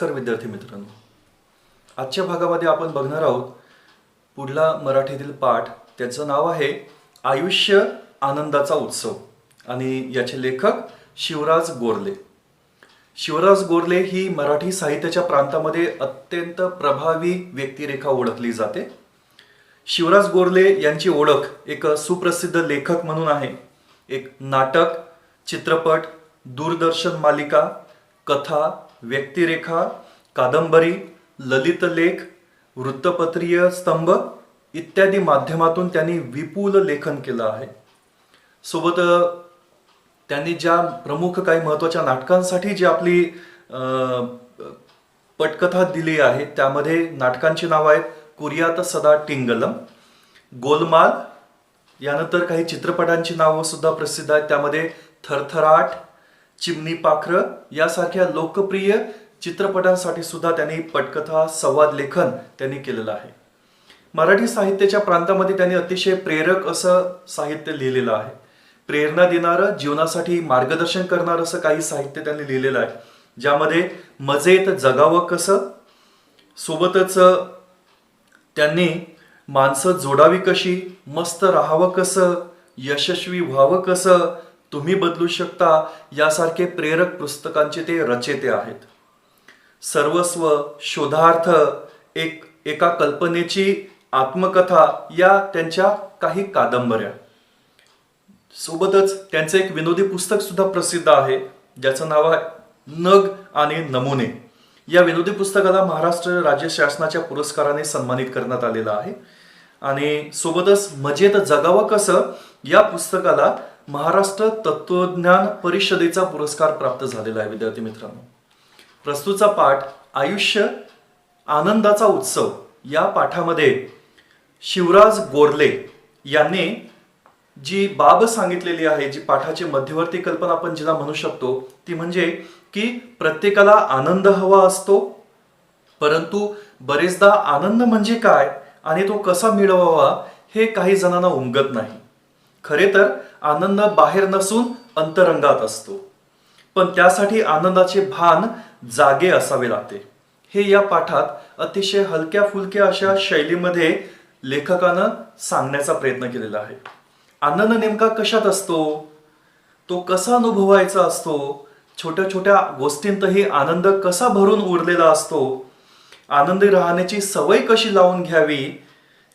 नमस्कार विद्यार्थी मित्रांनो. आजच्या भागामध्ये आपण बघणार आहोत पुढला मराठीतील पाठ. त्याचं नाव आहे आयुष्य आनंदाचा उत्सव आणि याचे लेखक शिवराज गोरले. शिवराज गोरले ही मराठी साहित्याच्या प्रांतामध्ये अत्यंत प्रभावी व्यक्तिरेखा ओळखली जाते. शिवराज गोरले यांची ओळख एक सुप्रसिद्ध लेखक म्हणून आहे. एक नाटक, चित्रपट, दूरदर्शन मालिका, कथा, व्यक्तिरेखा, कादंबरी, ललित लेख, वृत्तपत्रीय स्तंभ इत्यादी माध्यमातून त्यांनी विपुल लेखन केलं आहे. सोबत त्यांनी ज्या प्रमुख काही महत्त्वाच्या नाटकांसाठी जी आपली पटकथा दिली आहे त्यामध्ये नाटकांची नावं आहेत कुर्यात सदा टिंगलम, गोलमाल. यानंतर काही चित्रपटांची नावं सुद्धा प्रसिद्ध आहेत. त्यामध्ये थरथराट, चिमणी पाखरं यासारख्या लोकप्रिय चित्रपटांसाठी सुद्धा त्यांनी पटकथा संवाद लेखन त्यांनी केलेलं आहे. मराठी साहित्याच्या प्रांतामध्ये त्यांनी अतिशय प्रेरक असं साहित्य लिहिलेलं आहे. प्रेरणा देणारं, जीवनासाठी मार्गदर्शन करणारं असं काही साहित्य त्यांनी लिहिलेलं आहे, ज्यामध्ये मजेत जगावं कसं, सोबतच त्यांनी माणसं जोडावी कशी, मस्त राहावं कसं, यशस्वी व्हावं कसं, तुम्ही बदलू शकता यासारखे प्रेरक पुस्तकांचे ते रचेते आहेत. सर्वस्व, शोधार्थ, एका कल्पनेची आत्मकथा या त्यांच्या काही कादंबऱ्या. सोबतच त्यांचं एक विनोदी पुस्तक सुद्धा प्रसिद्ध आहे, ज्याचं नाव आहे नग आणि नमुने. या विनोदी पुस्तकाला महाराष्ट्र राज्य शासनाच्या पुरस्काराने सन्मानित करण्यात आलेलं आहे. आणि सोबतच मजेत जगावं कसं या पुस्तकाला महाराष्ट्र तत्वज्ञान परिषदेचा पुरस्कार प्राप्त झालेला आहे. विद्यार्थी मित्रांनो, प्रस्तुतचा पाठ आयुष्य आनंदाचा उत्सव या पाठामध्ये शिवराज गोरले यांनी जी बाब सांगितलेली आहे, जी पाठाची मध्यवर्ती कल्पना आपण जिला म्हणू शकतो, ती म्हणजे की प्रत्येकाला आनंद हवा असतो, परंतु बरेचदा आनंद म्हणजे काय आणि तो कसा मिळवावा हे काही जणांना उमगत नाही. खरे तर आनंद बाहेर नसून अंतरंगात असतो, पण त्यासाठी आनंदाचे भान जागे असावे लागते. हे या पाठात अतिशय हलक्या फुलक्या अशा शैलीमध्ये लेखकानं सांगण्याचा प्रयत्न केलेला आहे. आनंद नेमका कशात असतो, तो कसा अनुभवायचा असतो, छोट्या छोट्या गोष्टींतही आनंद कसा भरून उरलेला असतो, आनंदी राहण्याची सवय कशी लावून घ्यावी,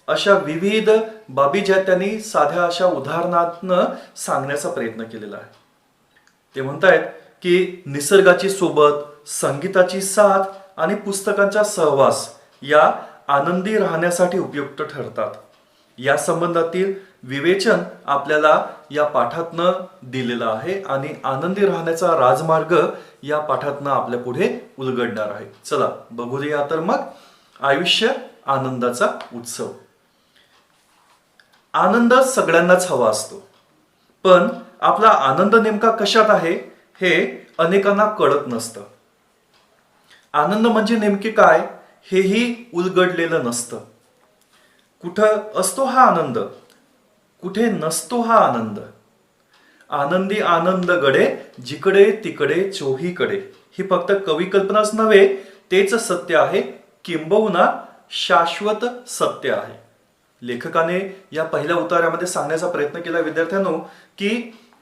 अशा विविध बाबी ज्या त्यांनी साध्या अशा उदाहरणातनं सांगण्याचा प्रयत्न केलेला आहे. ते म्हणतायत की निसर्गाची सोबत, संगीताची साथ आणि पुस्तकांचा सहवास या आनंदी राहण्यासाठी उपयुक्त ठरतात. या संबंधातील विवेचन आपल्याला या पाठातनं दिलेलं आहे आणि आनंदी राहण्याचा राजमार्ग या पाठातनं आपल्या पुढे उलगडणार आहे. चला बघूया तर मग आयुष्य आनंदाचा उत्सव. आनंद सगळ्यांनाच हवा असतो, पण आपला आनंद नेमका कशात आहे हे अनेकांना कळत नसतं. आनंद म्हणजे नेमके काय हेही उलगडलेलं नसतं. कुठं असतो हा आनंद, कुठे नसतो हा आनंद. आनंदी आनंद गडे जिकडे तिकडे चोहीकडे ही फक्त कवी कल्पनाच नव्हे, तेच सत्य आहे, किंबहुना शाश्वत सत्य आहे. लेखकाने या पहिल्या उतार्यामध्ये सांगण्याचा प्रयत्न केला विद्यार्थ्यांनो की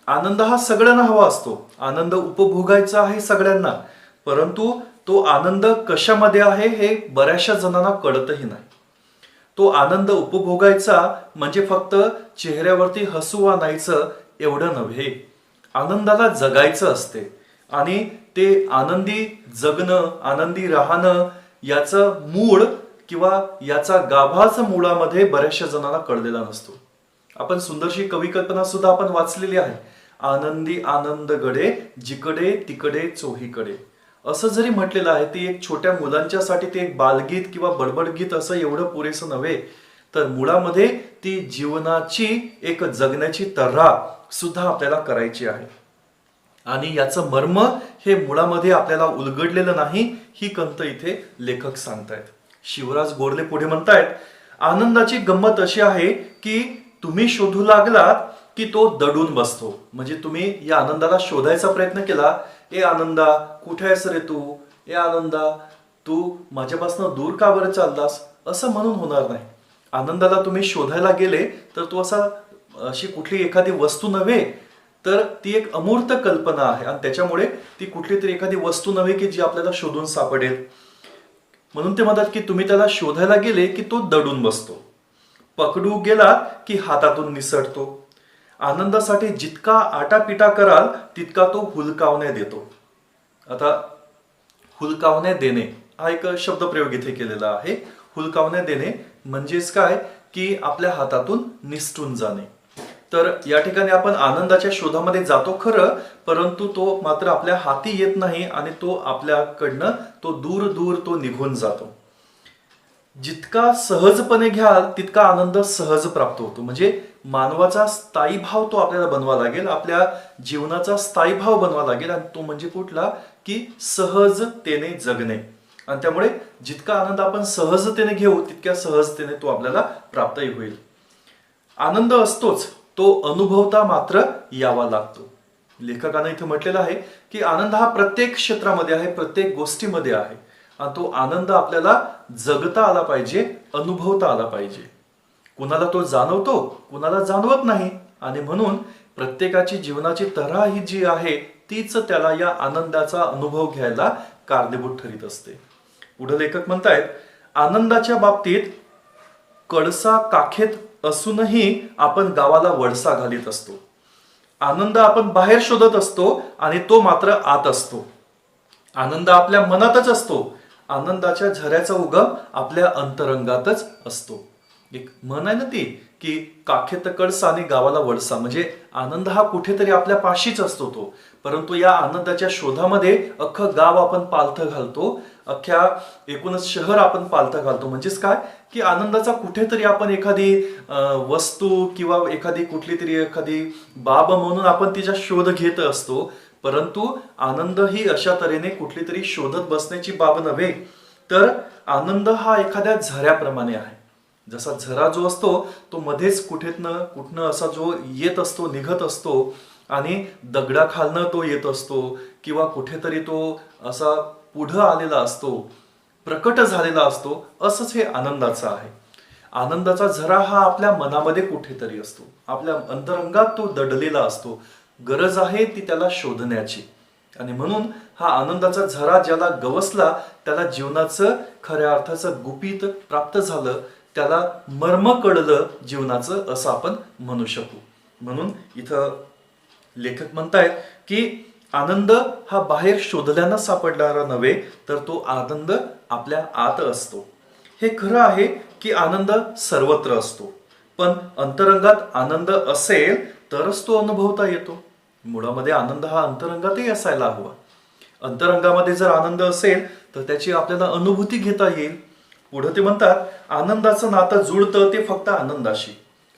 आनंद हा सगळ्यांना हवा असतो, आनंद उपभोगायचा आहे सगळ्यांना, परंतु तो आनंद कशामध्ये आहे हे बऱ्याचशा जणांना कळतही नाही. तो आनंद उपभोगायचा म्हणजे फक्त चेहऱ्यावरती हसू आणायचं एवढं नव्हे, आनंदाला जगायचं असते आणि ते आनंदी जगणं, आनंदी राहणं याचं मूळ किंवा याचा गाभाच मुळामध्ये बऱ्याचशा जणांना कळलेला नसतो. आपण सुंदरशी कवी कल्पना सुद्धा आपण वाचलेली आहे, आनंदी आनंद गडे जिकडे तिकडे चोहीकडे. असं जरी म्हटलेलं आहे, ती एक छोट्या मुलांच्यासाठी ते एक बालगीत किंवा बडबडगीत असं एवढं पुरेसं नव्हे, तर मुळामध्ये ती जीवनाची एक जगण्याची तऱ्हा सुद्धा आपल्याला करायची आहे आणि याचं मर्म हे मुळामध्ये आपल्याला उलगडलेलं नाही, ही कंत इथे लेखक सांगतायत. शिवराज गोरले पुढे म्हणतायत, आनंदाची गंमत अशी आहे की तुम्ही शोधू लागलात की तो दडून बसतो. म्हणजे तुम्ही या आनंदाला शोधायचा प्रयत्न केला, ए आनंदा कुठे आहेस रे तू, ए आनंदा तू माझ्यापासून दूर का बरं चाललास असं म्हणून होणार नाही. आनंदाला तुम्ही शोधायला गेले तर तो अशी कुठली एखादी वस्तू नव्हे, तर ती एक अमूर्त कल्पना आहे आणि त्याच्यामुळे ती कुठली तरी एखादी वस्तू नव्हे की जी आपल्याला शोधून सापडेल. म्हणून ते म्हणतात की तुम्ही त्याला शोधायला गेले की तो दडून बसतो, पकडू गेला की हातातून निसटतो. आनंदासाठी जितका आटापिटा कराल तितका तो हुलकावण्या देतो. आता हुलकावण्या देणे हा एक शब्दप्रयोग इथे केलेला आहे. हुलकावण्या देणे म्हणजेच काय की आपल्या हातातून निसटून जाणे. तर या ठिकाणी आपण आनंदाच्या शोधामध्ये जातो खरं, परंतु तो मात्र आपल्या हाती येत नाही आणि तो आपल्याकडनं तो दूर दूर तो निघून जातो. जितका सहजपणे घ्याल तितका आनंद सहज प्राप्त होतो. म्हणजे मानवाचा स्थायी भाव तो आपल्याला बनवा लागेल, आपल्या जीवनाचा स्थायी भाव बनवा लागेल आणि तो म्हणजे कुठला की सहजतेने जगणे. आणि त्यामुळे जितका आनंद आपण सहजतेने घेऊ तितक्या सहजतेने तो आपल्याला प्राप्तही होईल. आनंद असतोच, तो अनुभवता मात्र यावा लागतो. लेखकानं इथे म्हटलेलं आहे की आनंद हा प्रत्येक क्षेत्रामध्ये आहे, प्रत्येक गोष्टीमध्ये आहे आणि तो आनंद आपल्याला जगता आला पाहिजे, अनुभवता आला पाहिजे. कुणाला तो जाणवतो, कुणाला जाणवत नाही आणि म्हणून प्रत्येकाची जीवनाची तऱ्हा ही जी आहे तीच त्याला या आनंदाचा अनुभव घ्यायला कारणीभूत ठरत असते. पुढे लेखक म्हणतायत, आनंदाच्या बाबतीत कळसा काखेत असूनही आपण गावाला वळसा घालीत असतो. आनंद आपण बाहेर शोधत असतो आणि तो मात्र आत असतो. आनंद आपल्या मनातच असतो. आनंदाच्या झऱ्याचा उगम आपल्या अंतरंगातच असतो. एक म्हण आहे ना ती की काखेत कळसा आणि गावाला वळसा. म्हणजे आनंद हा कुठेतरी आपल्या पाशीच असतो तो, परंतु या आनंदाच्या शोधामध्ये अख्खं गाव आपण पालथं घालतो, अख्ख्या एकूणच शहर आपण पालथं घालतो. म्हणजेच काय की आनंदाचा कुठेतरी आपण एखादी वस्तू किंवा एखादी बाब म्हणून आपण तिचा शोध घेत असतो, परंतु आनंद ही अशा तऱ्हेने कुठली तरी शोधत बसण्याची बाब नव्हे, तर आनंद हा एखाद्या झऱ्याप्रमाणे आहे. जसा झरा जो असतो तो मध्येच कुठनं असा जो येत असतो, निघत असतो आणि दगडाखालनं तो येत असतो किंवा कुठेतरी तो असा पुढं आलेला असतो, प्रकट झालेला असतो. असंच हे आनंदाचं आहे. आनंदाचा झरा हा आपल्या मनामध्ये कुठेतरी असतो, आपल्या अंतरंगात तो दडलेला असतो. गरज आहे ती त्याला शोधण्याची आणि म्हणून हा आनंदाचा झरा ज्याला गवसला त्याला जीवनाचं खऱ्या अर्थाचं गुपित प्राप्त झालं, त्याला मर्म कळलं जीवनाचं असं आपण म्हणू शकू. म्हणून इथं लेखक म्हणतायत की आनंद हा बाहेर शोधल्यानं सापडणारा नव्हे, तर तो आनंद आपल्या आत असतो. हे खरं आहे की आनंद सर्वत्र असतो, पण अंतरंगात आनंद असेल तरच तो अनुभवता येतो. मुळामध्ये आनंद हा अंतरंगातही असायला हवा. अंतरंगामध्ये जर आनंद असेल तर त्याची आपल्याला अनुभूती घेता येईल. पुढे ते म्हणतात, आनंदाचं नातं जुळतं ते फक्त आनंदाशी.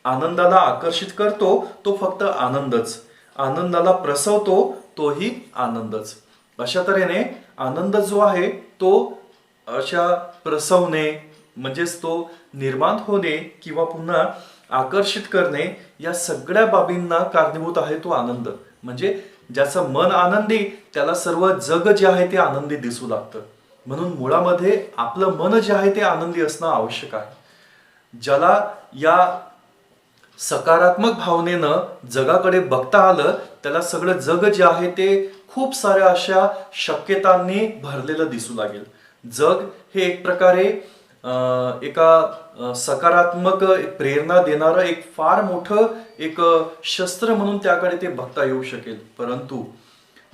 आनंदाला आकर्षित करतो तो फक्त आनंदच. आनंदाला प्रसवतो तोही आनंदच. अशा तऱ्हेने आनंद जो आहे तो अशा प्रसवणे म्हणजेच तो निर्माण होणे किंवा पुन्हा आकर्षित करणे या सगळ्या बाबींना कारणीभूत आहे तो आनंद. म्हणजे ज्याचं मन आनंदी त्याला सर्व जग जे आहे ते आनंदी दिसू लागतं. म्हणून मुळामध्ये आपलं मन जे आहे ते आनंदी असणं आवश्यक आहे. ज्याला या सकारात्मक भावनेनं जगाकडे बघता आलं त्याला सगळं जग जे आहे ते खूप साऱ्या अशा शक्यतांनी भरलेलं दिसू लागेल. जग हे एक प्रकारे एका सकारात्मक प्रेरणा देणारं एक फार मोठं एक शस्त्र म्हणून त्याकडे ते बघता येऊ शकेल. परंतु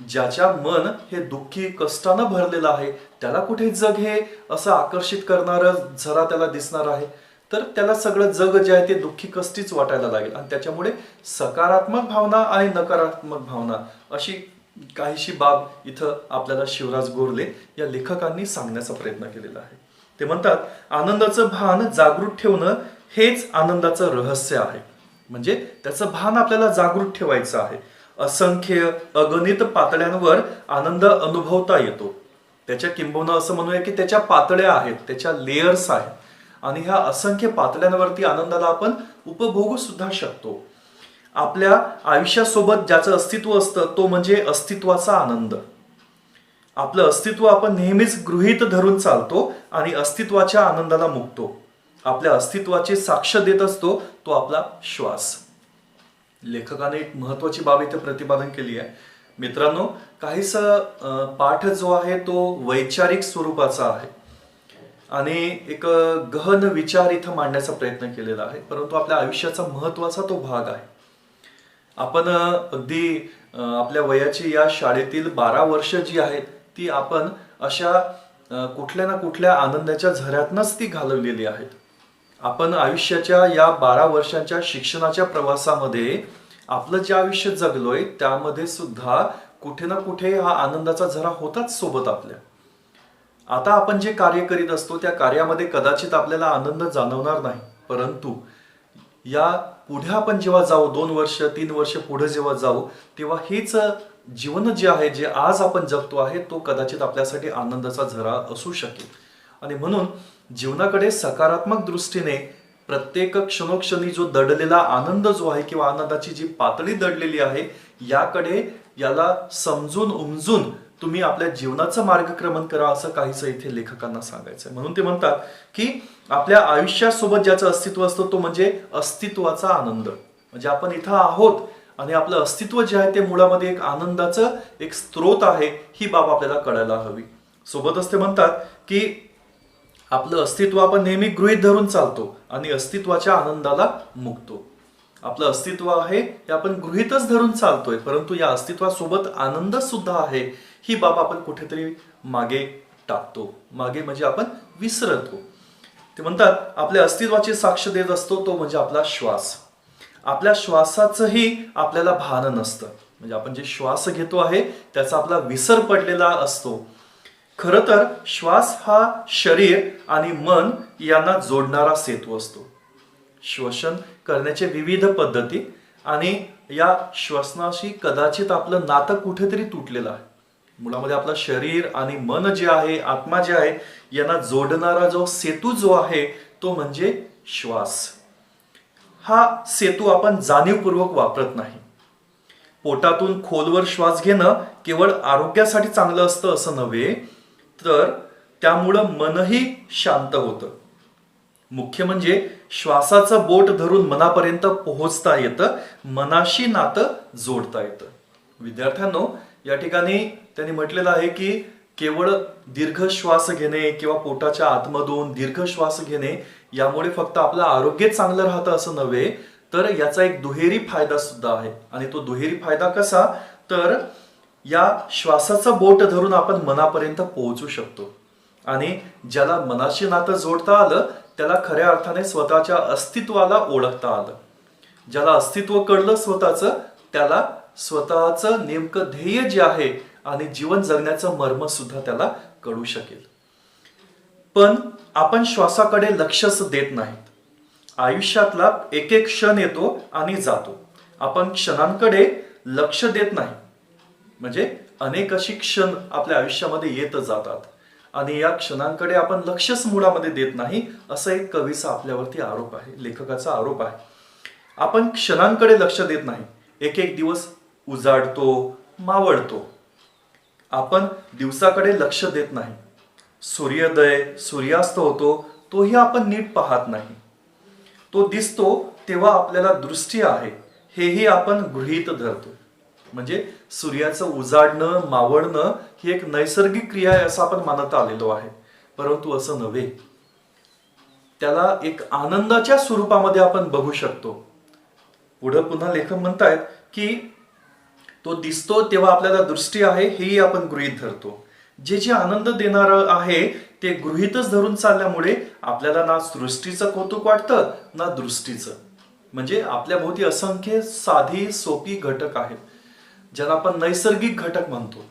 ज्याच्या मन हे दुःखी कष्टानं भरलेलं आहे त्याला कुठे जग हे असं आकर्षित करणारं झरा त्याला दिसणार आहे, तर त्याला सगळं जग जे आहे ते दुःखी कष्टीच वाटायला लागेल. आणि त्याच्यामुळे सकारात्मक भावना आणि नकारात्मक भावना अशी काहीशी बाब इथं आपल्याला शिवराज गोरले या लेखकांनी सांगण्याचा प्रयत्न केलेला आहे. ते म्हणतात, आनंदाचं भान जागृत ठेवणं हेच आनंदाचं रहस्य आहे. म्हणजे त्याचं भान आपल्याला जागृत ठेवायचं आहे. असंख्य अगणित पातळ्यांवर आनंद अनुभवता येतो. त्याच्या किंबहुना असं म्हणूया की त्याच्या पातळ्या आहेत, त्याच्या लेयर्स आहेत आणि ह्या असंख्य पातळ्यांवरती आनंदाला आपण उपभोगू सुद्धा शकतो. आपल्या आयुष्यासोबत ज्याचं अस्तित्व असतं तो म्हणजे अस्तित्वाचा आनंद. आपलं अस्तित्व आपण नेहमीच गृहीत धरून चालतो आणि अस्तित्वाच्या आनंदाला मुकतो. आपल्या अस्तित्वाची साक्ष देत असतो तो आपला श्वास. लेखकाने एक महत्वाची बाब इथे प्रतिपादन केली आहे. मित्रांनो, काहीसा पाठ जो आहे तो वैचारिक स्वरूपाचा आहे आणि एक गहन विचार इथं मांडण्याचा प्रयत्न केलेला आहे, परंतु आपल्या आयुष्याचा महत्वाचा तो भाग आहे. आपण अगदी आपल्या वयाची या शाळेतील 12 वर्ष जी आहेत ती आपण अशा कुठल्या ना कुठल्या आनंदाच्या झऱ्यातनच ती घालवलेली आहेत. आपण आयुष्याच्या या 12 वर्षांच्या शिक्षणाच्या प्रवासामध्ये आपलं जे आयुष्य जगलोय त्यामध्ये सुद्धा कुठे ना कुठे हा आनंदाचा झरा होताच सोबत आपल्या. आता आपण जे कार्य करीत असतो त्या कार्यामध्ये कदाचित आपल्याला आनंद जाणवणार नाही, परंतु या पुढे आपण जेव्हा जाऊ, 2 वर्ष 3 वर्ष पुढे जेव्हा जाऊ, तेव्हा हेच जीवन जे आहे, जे आज आपण जगतो आहे, तो कदाचित आपल्यासाठी आनंदाचा झरा असू शकेल. आणि म्हणून जीवनाकडे सकारात्मक दृष्टीने प्रत्येक क्षणोक्षणी जो दडलेला आनंद जो आहे किंवा आनंदाची जी पातळी दडलेली आहे याकडे याला समजून उमजून तुम्ही आपल्या जीवनाचं मार्गक्रमण करा, असं काहीसं इथे लेखकांना सांगायचं. म्हणून ते म्हणतात की आपल्या आयुष्यासोबत ज्याचं अस्तित्व असतं तो म्हणजे अस्तित्वाचा आनंद. म्हणजे आपण इथं आहोत आणि आपलं अस्तित्व जे आहे ते मुळामध्ये एक आनंदाचं एक स्रोत आहे, ही बाब आपल्याला कळायला हवी. सोबतच ते म्हणतात की आपलं अस्तित्व आपण नेहमी गृहीत धरून चालतो आणि अस्तित्वाच्या आनंदाला मुकतो. आपलं अस्तित्व आहे हे आपण गृहीतच धरून चालतोय, परंतु या अस्तित्वासोबत आनंद सुद्धा आहे, ही बाब आपण कुठेतरी मागे टाकतो. मागे म्हणजे आपण विसरतो. ते म्हणतात आपल्या अस्तित्वाची साक्ष देत असतो तो म्हणजे आपला श्वास. आपल्या श्वासाचंही आपल्याला भान नसतं. म्हणजे आपण जे श्वास घेतो आहे त्याचा आपला विसर पडलेला असतो. खरं तर श्वास हा शरीर आणि मन यांना जोडणारा सेतू असतो. श्वसन करण्याचे विविध पद्धती आणि या श्वसनाशी कदाचित आपलं नातं कुठेतरी तुटलेलं आहे. मुळामध्ये आपलं शरीर आणि मन जे आहे, आत्मा जे आहे, यांना जोडणारा जो सेतू जो आहे तो म्हणजे श्वास. हा सेतू आपण जाणीवपूर्वक वापरत नाही. पोटातून खोलवर श्वास घेणं केवळ आरोग्यासाठी चांगलं असतं असं नव्हे, तर त्यामुळं मनही शांत होतं. मुख्य म्हणजे श्वासाचं बोट धरून मनापर्यंत पोहोचता येतं, मनाशी नातं जोडता येतं. विद्यार्थ्यांनो, या ठिकाणी त्यांनी म्हटलेलं आहे की केवळ दीर्घ श्वास घेणे किंवा पोटाच्या आतमधून दीर्घ श्वास घेणे यामुळे फक्त आपलं आरोग्य चांगलं राहतं असं नव्हे, तर याचा एक दुहेरी फायदा सुद्धा आहे. आणि तो दुहेरी फायदा कसा, तर या श्वासाचं बोट धरून आपण मनापर्यंत पोहोचू शकतो आणि ज्याला मनाशी नातं जोडता आलं त्याला खऱ्या अर्थाने स्वतःच्या अस्तित्वाला ओळखता आलं. ज्याला अस्तित्व कळलं स्वतःचं, त्याला स्वतःचं नेमकं ध्येय जे आहे आणि जीवन जगण्याचं मर्म सुद्धा त्याला कळू शकेल. पण आपण श्वासाकडे लक्षच देत नाहीत. आयुष्यातला एक एक क्षण येतो आणि जातो, आपण क्षणांकडे लक्ष देत नाही. म्हणजे अनेक अशी क्षण आपल्या आयुष्यामध्ये येत जातात आणि या क्षणांकडे आपण लक्षच मुळामध्ये देत नाही, असं एक कवीचा आपल्यावरती आरोप आहे, लेखकाचा आरोप आहे. आपण क्षणांकडे लक्ष देत नाही. एक एक दिवस उजाडतो, मावळतो, आपण दिवसाकडे लक्ष देत नाही. सूर्योदय सूर्यास्त होतो तोही आपण नीट पाहत नाही. तो दिसतो तेव्हा आपल्याला दृष्टी आहे हेही आपण गृहीत धरतो. म्हणजे सूर्याचं उजाडणं मावळणं ही एक नैसर्गिक क्रिया आहे असं आपण मानत आलेलो आहे, परंतु असं नव्हे. त्याला एक आनंदाच्या स्वरूपामध्ये आपण बघू शकतो. पुढे पुन्हा लेखक म्हणतायत की तो दिसतो तेव्हा आपल्याला दृष्टी आहे हेही आपण गृहीत धरतो. जे जे आनंद देणार आहे ते गृहीतच धरून चालल्यामुळे आपल्याला ना सृष्टीचं कौतुक वाटतं ना दृष्टीचं. म्हणजे आपल्या भोवती असंख्य साधी सोपी घटक आहेत ज्यांना आपण नैसर्गिक घटक म्हणतो.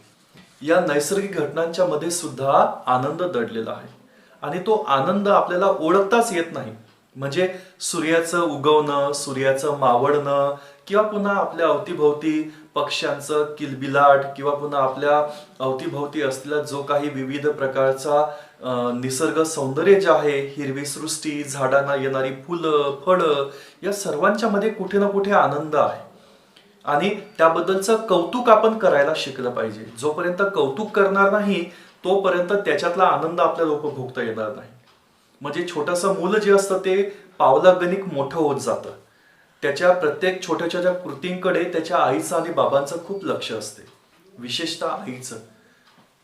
या नैसर्गिक घटनांच्या मध्ये सुद्धा आनंद दडलेला आहे आणि तो आनंद आपल्याला ओळखताच येत नाही. म्हणजे सूर्याचं उगवणं, सूर्याचं मावळणं किंवा पुन्हा आपल्या अवतीभोवती पक्ष्यांचं किलबिलाट किंवा पुन्हा आपल्या अवतीभोवती असलेला जो काही विविध प्रकारचा निसर्ग सौंदर्य जे आहे, हिरवी सृष्टी, झाडांना येणारी फुलं फळं, या सर्वांच्या मध्ये कुठे ना कुठे आनंद आहे. आणि त्याबद्दलचं कौतुक आपण करायला शिकलं पाहिजे. जोपर्यंत कौतुक करणार नाही तोपर्यंत त्याच्यातला आनंद आपल्याला उपभोगता येणार नाही. म्हणजे छोटंसं मुलं जे असतं ते पावलागणिक मोठं होत जातं. त्याच्या प्रत्येक छोट्या छोट्या कृतींकडे त्याच्या आईचं आणि बाबांचं खूप लक्ष असते, विशेषतः आईचं.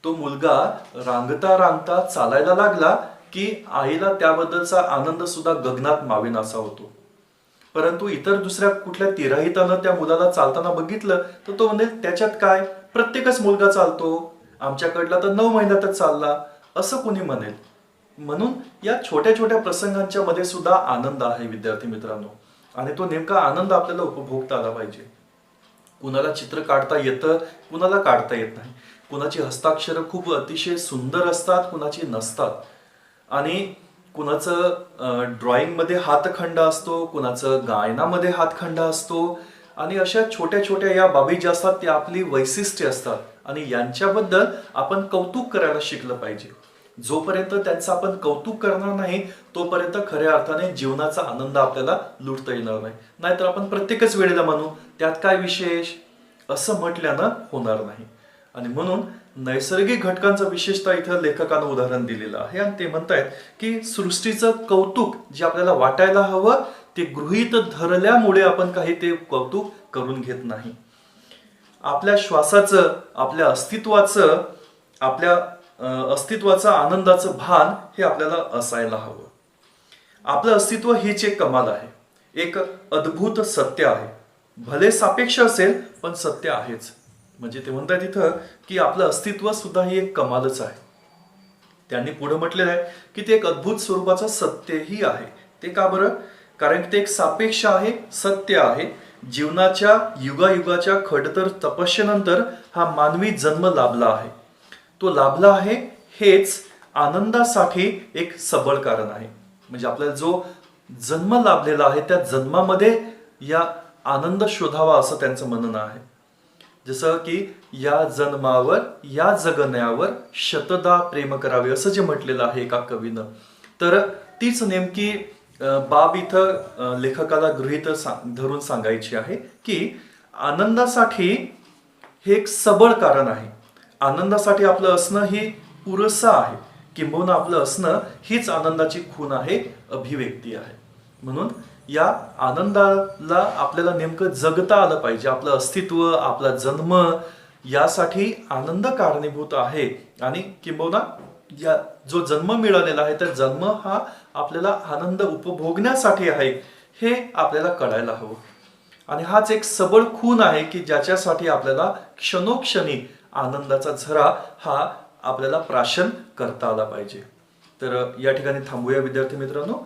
तो मुलगा रांगता रांगता चालायला लागला की आईला त्याबद्दलचा आनंद सुद्धा गगनात मावेन असा होतो. परंतु इतर दुसऱ्या कुठल्या तिराहितानं त्या मुलाला चालताना बघितलं तर तो म्हणेल त्याच्यात काय, प्रत्येकच मुलगा चालतो, आमच्याकडला तर 9 महिन्यातच चालला, असं कोणी म्हणेल. म्हणून या छोट्या छोट्या प्रसंगांच्या मध्ये सुद्धा आनंद आहे विद्यार्थी मित्रांनो, आणि तो नेमका आनंद आपल्याला उपभोगता आला पाहिजे. कुणाला चित्र काढता येतं, कुणाला काढता येत नाही. कुणाची हस्ताक्षरं खूप अतिशय सुंदर असतात, कुणाची नसतात. आणि कुणाचं ड्रॉइंगमध्ये हातखंड असतो, कुणाचं गायनामध्ये हातखंड असतो. आणि अशा छोट्या छोट्या या बाबी ज्या असतात त्या आपली वैशिष्ट्ये असतात आणि यांच्याबद्दल आपण कौतुक करायला शिकलं पाहिजे. जोपर्यंत त्यांचं आपण कौतुक करणार नाही तोपर्यंत खऱ्या अर्थाने जीवनाचा आनंद आपल्याला लुटता येणार नाही. नाहीतर आपण प्रत्येकच वेळेला म्हणू त्यात काय विशेष, असं म्हटल्यानं होणार नाही. आणि म्हणून नैसर्गिक घटकांचं विशेषतः इथं लेखकानं उदाहरण दिलेलं आहे आणि ते म्हणतायत की सृष्टीचं कौतुक जे आपल्याला वाटायला हवं ते गृहीत धरल्यामुळे आपण काही ते कौतुक करून घेत नाही. आपल्या श्वासाचं, आपल्या अस्तित्वाचं, आपल्या अस्तित्वाचं आनंदाचं भान हे आपल्याला असायला हवं. आपलं अस्तित्व हीच एक कमाल आहे, एक अद्भुत सत्य आहे. भले सापेक्ष असेल पण सत्य आहेच. म्हणजे ते म्हणतात इथं की आपलं अस्तित्व सुद्धा ही एक कमालच आहे. त्यांनी पुढे म्हटलेलं आहे की ते एक अद्भुत स्वरूपाचं सत्यही आहे. ते का बरं? कारण ते एक सापेक्ष आहे, सत्य आहे. जीवनाच्या युगायुगाच्या खडतर तपस्येनंतर हा मानवी जन्म लाभला आहे. तो लाभला आहे हेच आनंदासाठी एक सबळ कारण आहे. म्हणजे आपल्याला जो जन्म लाभलेला आहे त्या जन्मामध्ये या आनंद शोधावा असं त्यांचं म्हणणं आहे. जसं की या जन्मावर या जगण्यावर शतदा प्रेम करावे असं जे म्हटलेलं आहे एका कवीनं. तर तीच नेमकी बाब इथं लेखकाला गृहीत धरून सांगायची आहे की आनंदासाठी हे एक सबळ कारण आहे. आनंदासाठी आपलं असणं ही पुरेसं आहे, किंबहुना आपलं असणं हीच आनंदाची खूण आहे, अभिव्यक्ती आहे. म्हणून या आनंदाला आपल्याला नेमकं जगता आलं पाहिजे. आपलं अस्तित्व, आपला जन्म यासाठी आनंद कारणीभूत आहे. आणि किंबहुना या जो जन्म मिळालेला आहे तर जन्म हा आपल्याला आनंद उपभोगण्यासाठी आहे हे आपल्याला कळायला हवं. आणि हाच एक सबळ खूण आहे की ज्याच्यासाठी आपल्याला क्षणोक्षणी आनंदाचा झरा हा आपल्याला प्राशन करता आला पाहिजे. तर या ठिकाणी थांबूया विद्यार्थी मित्रांनो.